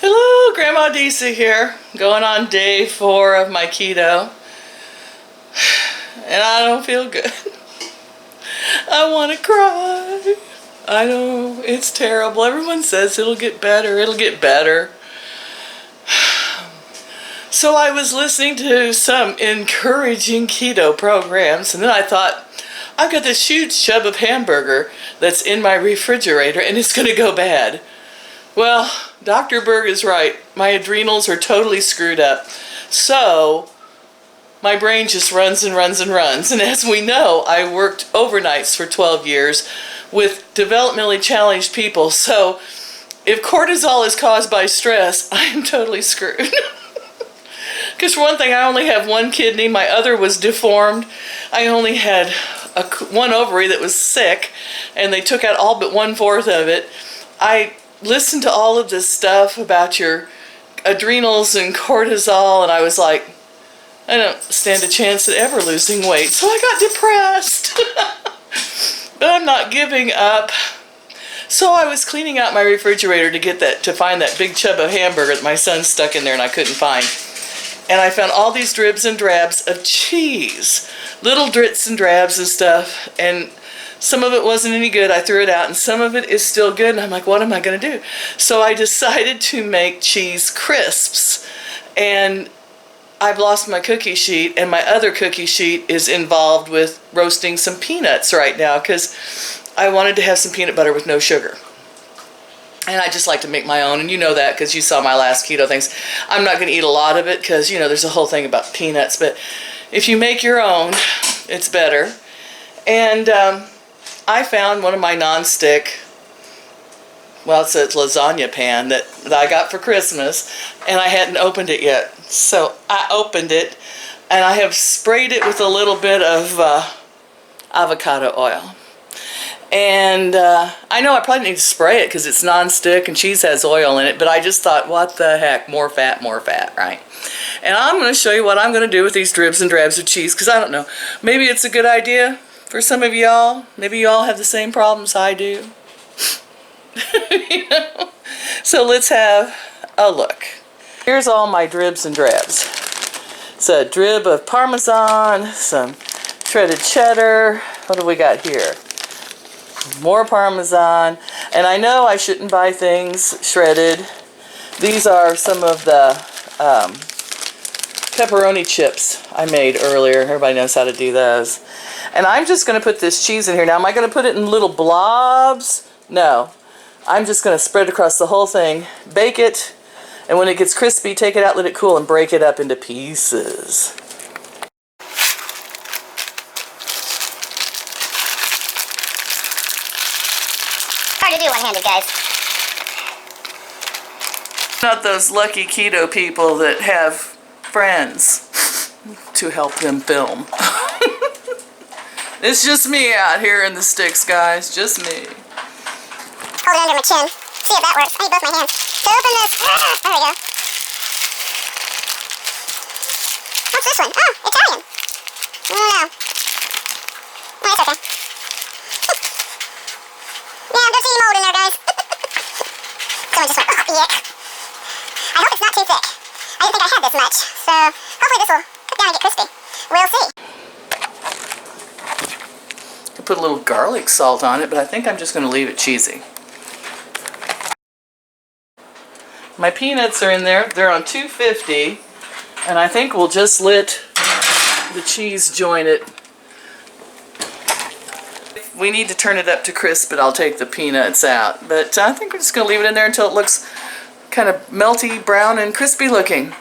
Hello, Grandma Disa here, going on day 4 of my keto, and I don't feel good. I want to cry. I know, it's terrible. Everyone says it'll get better, it'll get better. So I was listening to some encouraging keto programs, and then I thought, I've got this huge chub of hamburger that's in my refrigerator, and it's going to go bad. Well, Dr. Berg is right. My adrenals are totally screwed up. So, my brain just runs and runs and runs. And as we know, I worked overnights for 12 years with developmentally challenged people. So, if cortisol is caused by stress, I am totally screwed. Because for one thing, I only have one kidney. My other was deformed. I only had one ovary that was sick, and they took out all but 1/4 of it. I listened to all of this stuff about your adrenals and cortisol, and I was like, I don't stand a chance at ever losing weight. So I got depressed. But I'm not giving up. So I was cleaning out my refrigerator to find that big chub of hamburger that my son stuck in there and I couldn't find. And I found all these dribs and drabs of cheese. Little drits and drabs and stuff. And some of it wasn't any good. I threw it out, and some of it is still good. And I'm like, what am I going to do? So I decided to make cheese crisps. And I've lost my cookie sheet, and my other cookie sheet is involved with roasting some peanuts right now because I wanted to have some peanut butter with no sugar. And I just like to make my own, and you know that because you saw my last keto things. I'm not going to eat a lot of it because, you know, there's a whole thing about peanuts. But if you make your own, it's better. And I found one of my non-stick, well, it's a lasagna pan that I got for Christmas, and I hadn't opened it yet. So I opened it, and I have sprayed it with a little bit of avocado oil. And I know I probably need to spray it because it's non-stick and cheese has oil in it, but I just thought, what the heck, more fat, right? And I'm going to show you what I'm going to do with these dribs and drabs of cheese, because I don't know. Maybe it's a good idea for some of y'all. Maybe y'all have the same problems I do. You know? So let's have a look. Here's all my dribs and drabs. It's a drib of Parmesan, some shredded cheddar. What do we got here? More Parmesan. And I know I shouldn't buy things shredded. These are some of the pepperoni chips I made earlier. Everybody knows how to do those. And I'm just going to put this cheese in here. Now, am I going to put it in little blobs? No. I'm just going to spread it across the whole thing, bake it, and when it gets crispy, take it out, let it cool, and break it up into pieces. Hard to do one-handed, guys. Not those lucky keto people that have friends to help them film. It's just me out here in the sticks, guys. Just me. Hold it under my chin. See if that works. I need both my hands to open this. There we go. What's this one? Oh, Italian. No. No, it's okay. Yeah, there's any mold in there, guys. Someone just went, oh, yuck. I hope it's not too thick. I didn't think I had this much. So, hopefully this will cook down and get crispy. We'll see. I put a little garlic salt on it, but I think I'm just going to leave it cheesy. My peanuts are in there. They're on 250, and I think we'll just let the cheese join it. If we need to turn it up to crisp, but I'll take the peanuts out. But I think we're just going to leave it in there until it looks kind of melty, brown, and crispy looking.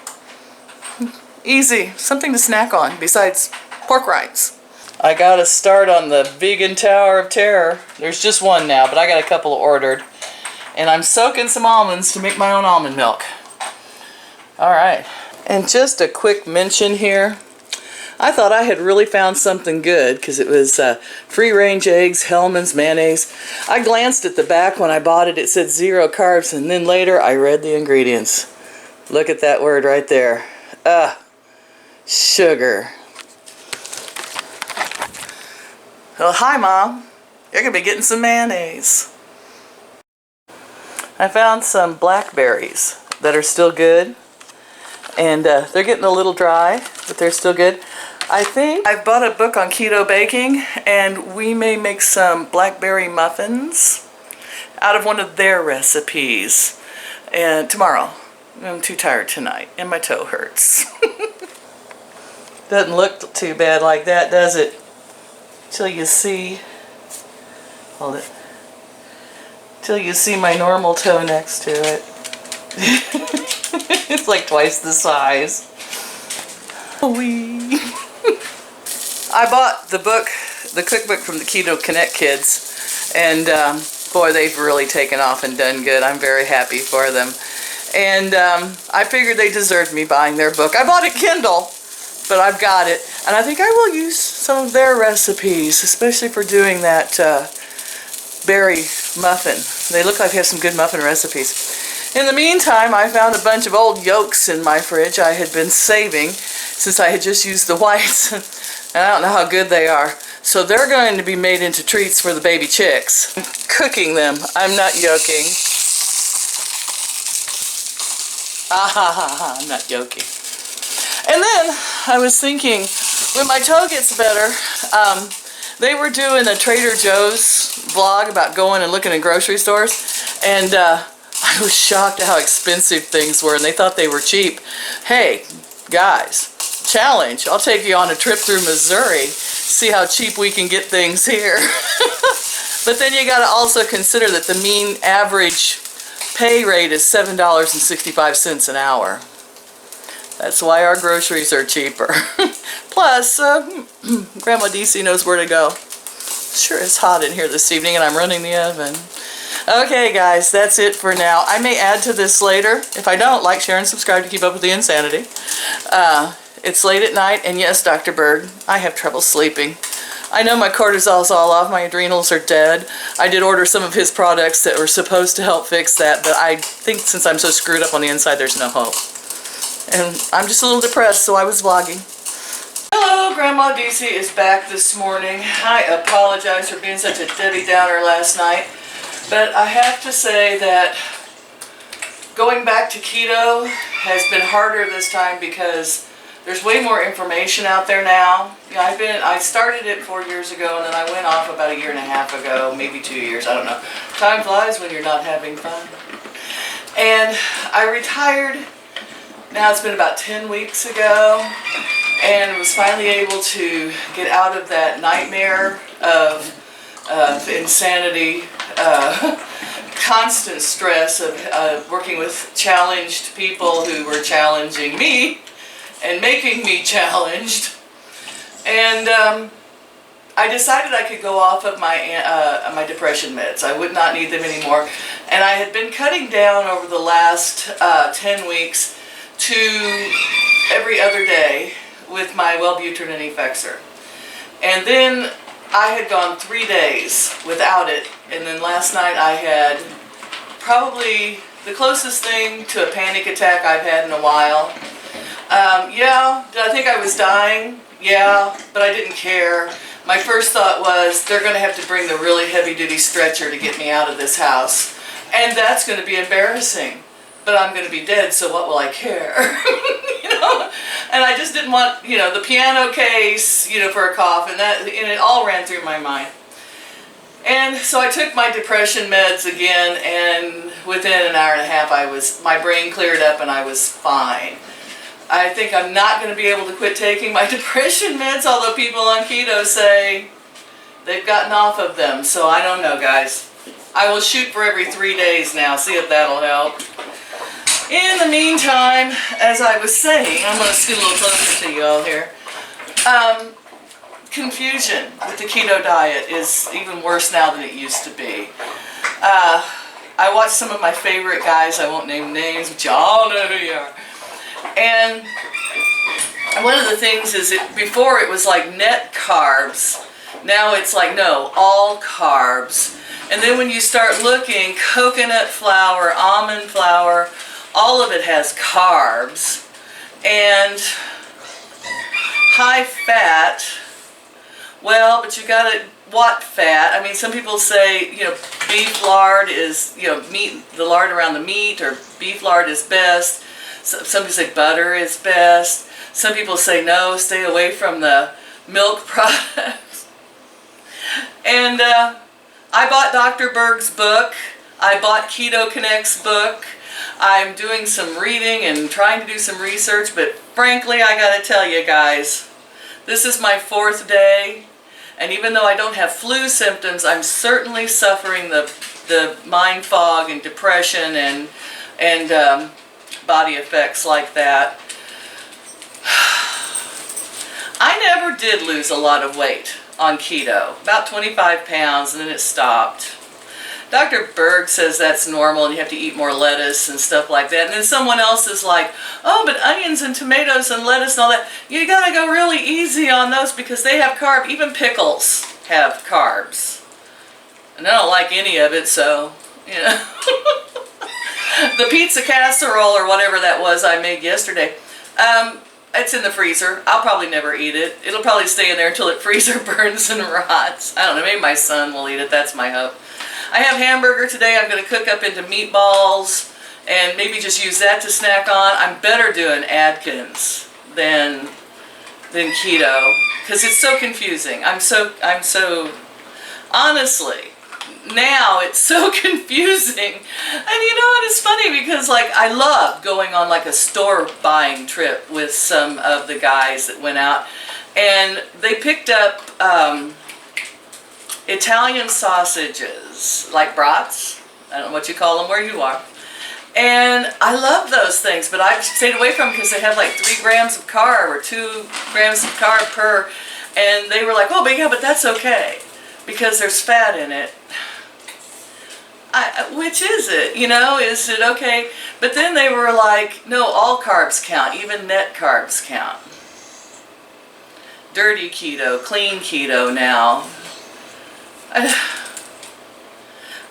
Easy. Something to snack on besides pork rinds. I got to start on the vegan Tower of Terror. There's just one now, but I got a couple ordered. And I'm soaking some almonds to make my own almond milk. Alright. And just a quick mention here. I thought I had really found something good because it was free-range eggs, Hellmann's mayonnaise. I glanced at the back when I bought it. It said 0 carbs, and then later I read the ingredients. Look at that word right there. Sugar. Well, hi, Mom. You're going to be getting some mayonnaise. I found some blackberries, that are still good. And they're getting a little dry, but they're still good. I think I've bought a book on keto baking, and we may make some blackberry muffins out of one of their recipes. And tomorrow. I'm too tired tonight, and my toe hurts. Doesn't look too bad like that, does it? Till you see, hold it, till you see my normal toe next to it. It's like twice the size. Wee. I bought the book, the cookbook from the Keto Connect kids, and boy, they've really taken off and done good. I'm very happy for them. And I figured they deserved me buying their book. I bought a Kindle, but I've got it. And I think I will use some of their recipes, especially for doing that berry muffin. They look like they have some good muffin recipes. In the meantime, I found a bunch of old yolks in my fridge I had been saving since I had just used the whites. And I don't know how good they are. So they're going to be made into treats for the baby chicks. Cooking them. I'm not joking. I'm not joking. And then I was thinking, when my toe gets better, they were doing a Trader Joe's vlog about going and looking in grocery stores, and I was shocked at how expensive things were, and they thought they were cheap. Hey, guys, challenge. I'll take you on a trip through Missouri, see how cheap we can get things here. But then you got to also consider that the mean average pay rate is $7.65 an hour. That's why our groceries are cheaper. Plus, Grandma DC knows where to go. Sure is hot in here this evening, and I'm running the oven. Okay, guys, that's it for now. I may add to this later. If I don't, like, share, and subscribe to keep up with the insanity. It's late at night, and yes, Dr. Berg, I have trouble sleeping. I know my cortisol's all off, my adrenals are dead. I did order some of his products that were supposed to help fix that, but I think since I'm so screwed up on the inside, there's no hope. And I'm just a little depressed, so I was vlogging. Hello, Grandma DC is back this morning. I apologize for being such a Debbie Downer last night, but I have to say that going back to keto has been harder this time because there's way more information out there now. You know, I started it 4 years ago, and then I went off about 1.5 years ago, maybe 2 years, I don't know. Time flies when you're not having fun. And I retired, now it's been about 10 weeks ago, and was finally able to get out of that nightmare of insanity, constant stress of working with challenged people who were challenging me and making me challenged. And I decided I could go off of my depression meds. I would not need them anymore. And I had been cutting down over the last 10 weeks to every other day with my Wellbutrin and Effexor. And then I had gone 3 days without it. And then last night I had probably the closest thing to a panic attack I've had in a while. Yeah, did I think I was dying? Yeah, but I didn't care. My first thought was, they're going to have to bring the really heavy-duty stretcher to get me out of this house. And that's going to be embarrassing. But I'm going to be dead, so what will I care? You know? And I just didn't want, you know, the piano case, you know, for a cough, and it all ran through my mind. And so I took my depression meds again, and within 1.5 hours, my brain cleared up and I was fine. I think I'm not going to be able to quit taking my depression meds, although people on keto say they've gotten off of them. So I don't know, guys. I will shoot for every 3 days now, see if that'll help. In the meantime, as I was saying, I'm going to scoot a little closer to you all here. Confusion with the keto diet is even worse now than it used to be. I watched some of my favorite guys, I won't name names, but you all know who you are. And one of the things is before it was like net carbs. Now it's like, no, all carbs. And then when you start looking, coconut flour, almond flour, all of it has carbs. And high fat, well, but you gotta what fat. I mean, some people say, beef lard is, meat, the lard around the meat, or beef lard is best. Some people say butter is best. Some people say no, stay away from the milk products. And I bought Dr. Berg's book. I bought Keto Connect's book. I'm doing some reading and trying to do some research, but frankly, I gotta tell you guys, this is my 4th day, and even though I don't have flu symptoms, I'm certainly suffering the mind fog and depression and body effects like that. I never did lose a lot of weight on keto, about 25 pounds, and then it stopped. Dr. Berg says that's normal and you have to eat more lettuce and stuff like that. And then someone else is like, oh, but onions and tomatoes and lettuce and all that, you gotta go really easy on those because they have carb. Even pickles have carbs. And I don't like any of it, so, The pizza casserole or whatever that was I made yesterday, it's in the freezer. I'll probably never eat it. It'll probably stay in there until it freezer burns and rots. I don't know, maybe my son will eat it, that's my hope. I have hamburger today. I'm going to cook up into meatballs and maybe just use that to snack on. I'm better doing Atkins than keto because it's so confusing. I'm so honestly, now it's so confusing. And it's funny because I love going on a store buying trip with some of the guys that went out, and they picked up Italian sausages, like brats. I don't know what you call them where you are. And I love those things, but I've stayed away from them because they have 3 grams of carb or 2 grams of carb per. And they were like, oh, but yeah, but that's okay because there's fat in it. Which is it? Is it okay? But then they were like, no, all carbs count, even net carbs count. Dirty keto, clean keto now.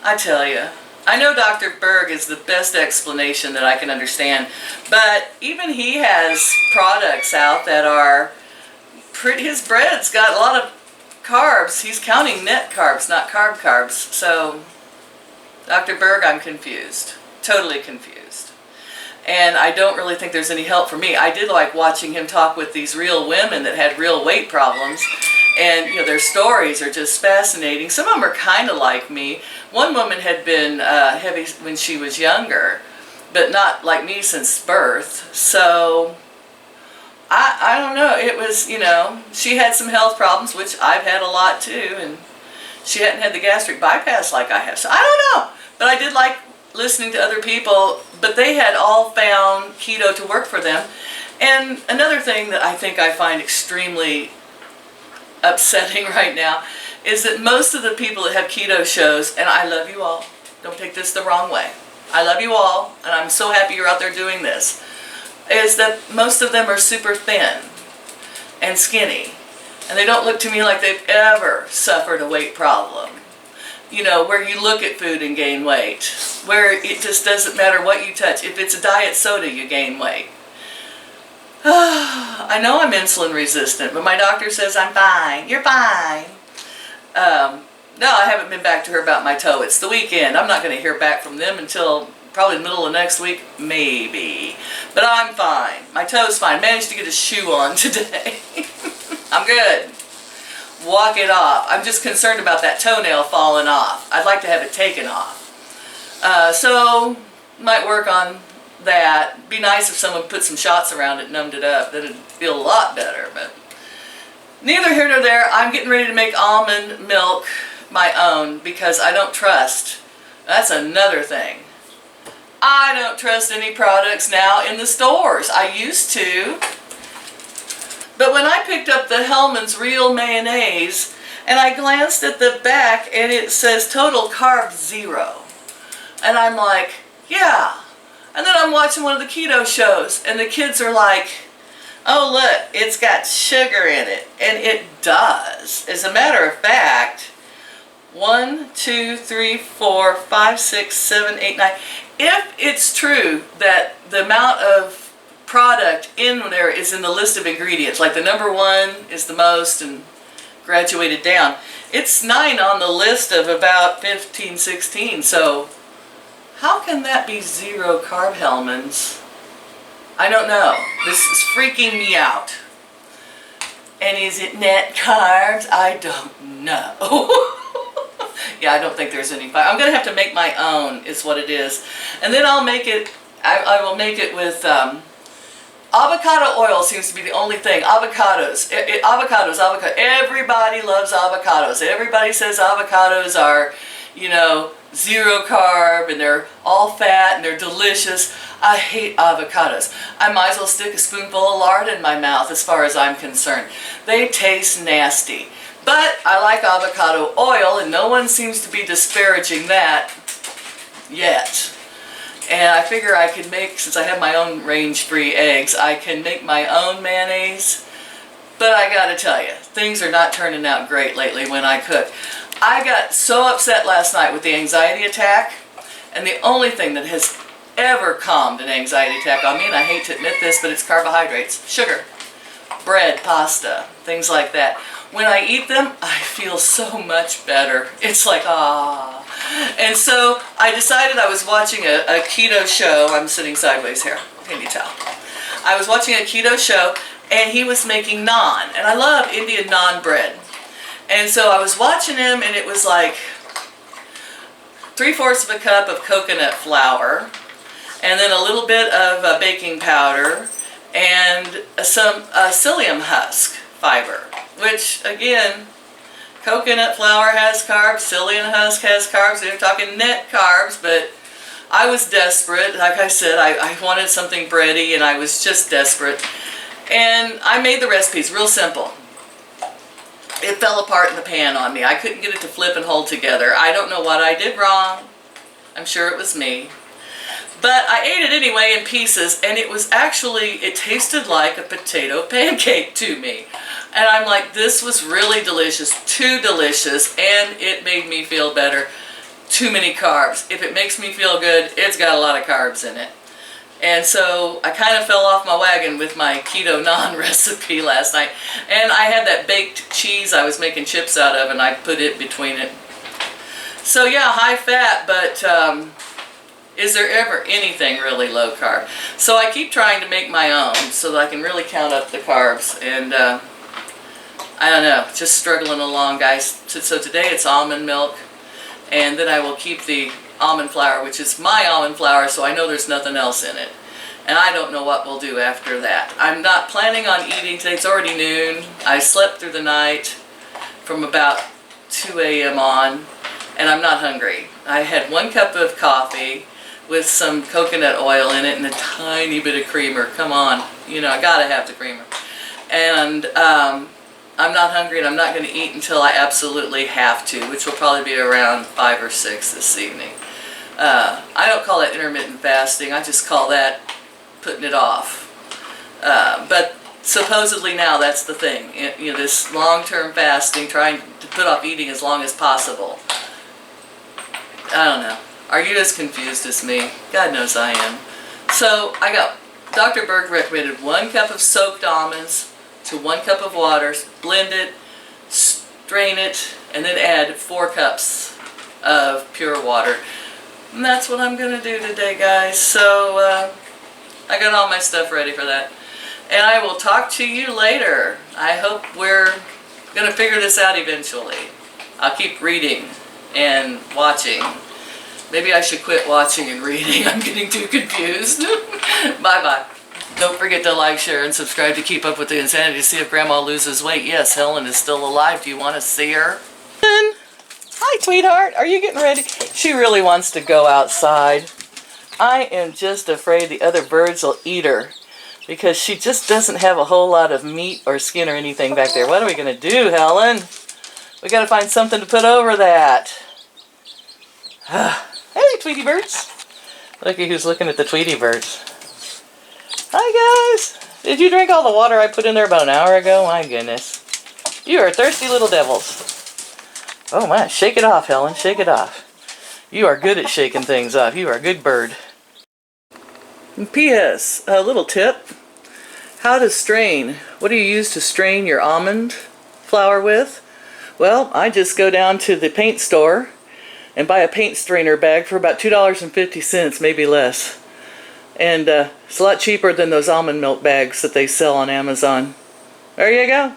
I tell you, I know Dr. Berg is the best explanation that I can understand, but even he has products out that are pretty, his bread's got a lot of carbs. He's counting net carbs, not carbs. So, Dr. Berg, I'm confused, totally confused. And I don't really think there's any help for me. I did like watching him talk with these real women that had real weight problems. And, their stories are just fascinating. Some of them are kind of like me. One woman had been heavy when she was younger, but not like me since birth. So, I don't know. It was, she had some health problems, which I've had a lot too. And she hadn't had the gastric bypass like I have. So, I don't know. But I did like listening to other people. But they had all found keto to work for them. And another thing that I think I find extremely upsetting right now is that most of the people that have keto shows, and I love you all, don't take this the wrong way, I love you all, and I'm so happy you're out there doing this, is that most of them are super thin and skinny, and they don't look to me like they've ever suffered a weight problem. Where you look at food and gain weight, where it just doesn't matter what you touch. If it's a diet soda, you gain weight. I know I'm insulin resistant, but my doctor says I'm fine. You're fine. No, I haven't been back to her about my toe. It's the weekend. I'm not going to hear back from them until probably the middle of next week, maybe. But I'm fine. My toe's fine. Managed to get a shoe on today. I'm good. Walk it off. I'm just concerned about that toenail falling off. I'd like to have it taken off. So, might work on that. Be nice if someone put some shots around it and numbed it up. Then it'd feel a lot better. But neither here nor there. I'm getting ready to make almond milk my own because I don't trust. That's another thing. I don't trust any products now in the stores. I used to. But when I picked up the Hellmann's Real Mayonnaise and I glanced at the back and it says total carb 0. And I'm like, yeah. And then I'm watching one of the keto shows and the kids are like, oh look, it's got sugar in it. And it does. As a matter of fact, 1, 2, 3, 4, 5, 6, 7, 8, 9. If it's true that the amount of product in there is in the list of ingredients, like the number 1 is the most and graduated down. It's 9 on the list of about 15, 16, so how can that be 0 carb, Hellmans? I don't know. This is freaking me out. And is it net carbs? I don't know. Yeah, I don't think there's any. I'm going to have to make my own, is what it is. And then I'll make it, I will make it with avocado oil. Seems to be the only thing. Avocados. Avocado. Everybody loves avocados. Everybody says avocados are, you know, 0 carb and they're all fat and they're delicious. I hate avocados. I might as well stick a spoonful of lard in my mouth as far as I'm concerned. They taste nasty. But I like avocado oil and no one seems to be disparaging that yet. And I figure I could make, since I have my own range-free eggs, I can make my own mayonnaise. But I gotta tell you, things are not turning out great lately when I cook. I got so upset last night with the anxiety attack, and the only thing that has ever calmed an anxiety attack on me, and I hate to admit this, but it's carbohydrates, sugar, bread, pasta, things like that. When I eat them, I feel so much better. It's like, ah. And so I decided I was watching a keto show. I'm sitting sideways here, can you tell? I was watching a keto show, and he was making naan, and I love Indian naan bread. And so I was watching him, and it was like 3/4 of a cup of coconut flour, and then a little bit of baking powder, and some psyllium husk fiber, which, again, coconut flour has carbs, psyllium husk has carbs. We're talking net carbs, but I was desperate. Like I said, I wanted something bready, and I was just desperate. And I made the recipes real simple. It fell apart in the pan on me. I couldn't get it to flip and hold together. I don't know what I did wrong. I'm sure it was me. But I ate it anyway in pieces, and it was actually, it tasted like a potato pancake to me. And I'm like, this was really delicious, too delicious, and it made me feel better. Too many carbs. If it makes me feel good, it's got a lot of carbs in it. And so I kind of fell off my wagon with my keto naan recipe last night. And I had that baked cheese I was making chips out of, and I put it between it. So yeah, high fat, but is there ever anything really low carb? So I keep trying to make my own so that I can really count up the carbs. And I don't know, just struggling along, guys. So today it's almond milk, and then I will keep the almond flour, which is my almond flour, so I know there's nothing else in it. And I don't know what we'll do after that. I'm not planning on eating today. It's already noon. I slept through the night from about 2 a.m. on, and I'm not hungry. I had 1 cup of coffee with some coconut oil in it and a tiny bit of creamer. Come on, you know, I gotta have the creamer. And I'm not hungry, and I'm not going to eat until I absolutely have to, which will probably be around 5 or 6 this evening. I don't call that intermittent fasting. I just call that putting it off. But supposedly now that's the thing. You know, this long-term fasting, trying to put off eating as long as possible. I don't know. Are you as confused as me? God knows I am. So I got, Dr. Berg recommended 1 cup of soaked almonds to 1 cup of water, blend it, strain it, and then add 4 cups of pure water. And that's what I'm going to do today, guys. So I got all my stuff ready for that. And I will talk to you later. I hope we're going to figure this out eventually. I'll keep reading and watching. Maybe I should quit watching and reading. I'm getting too confused. Bye-bye. Don't forget to like, share, and subscribe to keep up with the insanity to see if Grandma loses weight. Yes, Helen is still alive. Do you want to see her? Hi, sweetheart. Are you getting ready? She really wants to go outside. I am just afraid the other birds will eat her because she just doesn't have a whole lot of meat or skin or anything back there. What are we going to do, Helen? We got to find something to put over that. Hey, Tweety birds. Looky who's looking at the Tweety birds. Hi, guys. Did you drink all the water I put in there about an hour ago? My goodness. You are thirsty little devils. Oh, my. Shake it off, Helen. Shake it off. You are good at shaking things off. You are a good bird. P.S. A little tip. How to strain. What do you use to strain your almond flour with? Well, I just go down to the paint store and buy a paint strainer bag for about $2.50, maybe less. And it's a lot cheaper than those almond milk bags that they sell on Amazon. There you go.